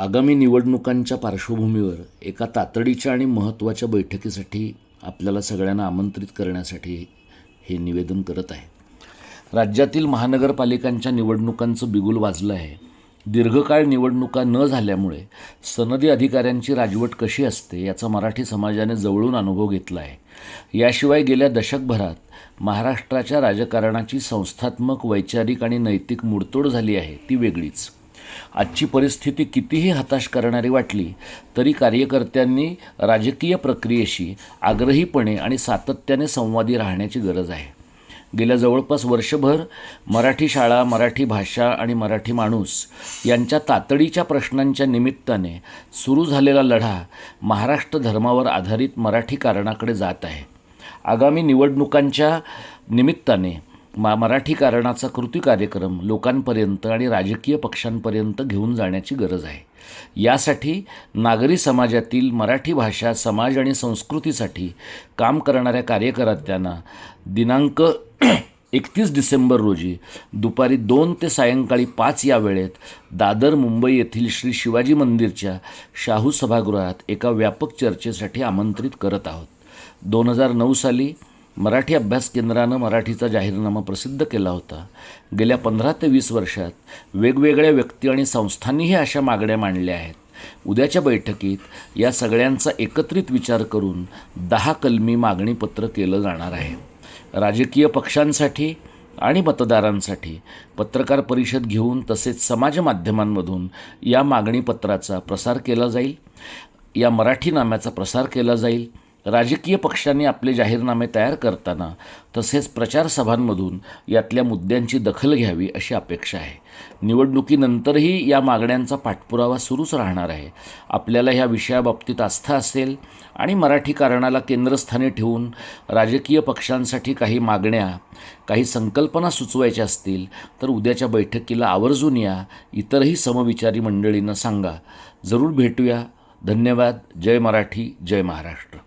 आगामी निवडणुकांच्या पार्श्वभूमीवर एका तातडीच्या आणि महत्त्वाच्या बैठकीसाठी आपल्याला सगळ्यांना आमंत्रित करण्यासाठी हे निवेदन करत आहे. राज्यातील महानगरपालिकांच्या निवडणुकांचं बिगुल वाजलं आहे. दीर्घकाळ निवडणुका न झाल्यामुळे सनदी अधिकाऱ्यांची राजवट कशी असते याचा मराठी समाजाने जवळून अनुभव घेतला आहे. याशिवाय गेल्या दशकभरात महाराष्ट्राच्या राजकारणाची संस्थात्मक, वैचारिक आणि नैतिक मोडतोड झाली आहे ती वेगळीच. आजची परिस्थिती कितीही हताश करणारी वाटली तरी कार्यकर्त्यांनी राजकीय प्रक्रियेशी आग्रहीपणे आणि सातत्याने संवादी राहण्याची गरज आहे. गेल्या जवळपास वर्षभर मराठी शाळा, मराठी भाषा आणि मराठी माणूस यांच्या तातडीच्या प्रश्नांच्या निमित्ताने सुरू झालेला लढा महाराष्ट्र धर्मावर आधारित मराठी कारणाकडे जात आहे. आगामी निवडणुकांच्या निमित्ताने मराठी कारणाचा कृती कार्यक्रम लोकांपर्यंत आणि राजकीय पक्षांपर्यंत घेऊन जाण्याची गरज आहे. यासाठी नागरी समाजातील मराठी भाषा, समाज आणि संस्कृतीसाठी काम करणाऱ्या कार्यकर्त्यांना दिनांक 31 डिसेंबर रोजी दुपारी 2 ते सायंकाळी 5 या वेळेत दादर, मुंबई येथील श्री शिवाजी मंदिरच्या शाहू सभागृहात एका व्यापक चर्चेसाठी आमंत्रित करत आहोत. 2009 साली मराठी अभ्यास केंद्रानं मराठीचा जाहीरनामा प्रसिद्ध केला होता. गेल्या 15 ते 20 वर्षात वेगवेगळ्या व्यक्ती आणि संस्थांनीही अशा मागण्या मांडल्या आहेत. उद्याच्या बैठकीत या सगळ्यांचा एकत्रित विचार करून 10 कलमी मागणीपत्र केलं जाणार आहे. राजकीय पक्षांसाठी आणि मतदारांसाठी पत्रकार परिषद घेऊन तसेच समाजमाध्यमांमधून या मागणीपत्राचा प्रसार केला जाईल. या मराठीनाम्याचा प्रसार केला जाईल. राजकीय पक्षांनी आपले जाहीरनामे तयार करताना तसेच प्रचारसभांमधून यातल्या मुद्द्यांची दखल घ्यावी अशी अपेक्षा आहे. निवडणुकीनंतरही या मागण्यांचा पाठपुरावा सुरूच राहणार आहे. आपल्याला ह्या विषयाबाबतीत आस्था असेल आणि मराठी कारणाला केंद्रस्थानी ठेवून राजकीय पक्षांसाठी काही मागण्या, काही संकल्पना सुचवायच्या असतील तर उद्याच्या बैठकीला आवर्जून या. इतरही समविचारी मंडळींना सांगा. जरूर भेटूया. धन्यवाद. जय मराठी, जय महाराष्ट्र.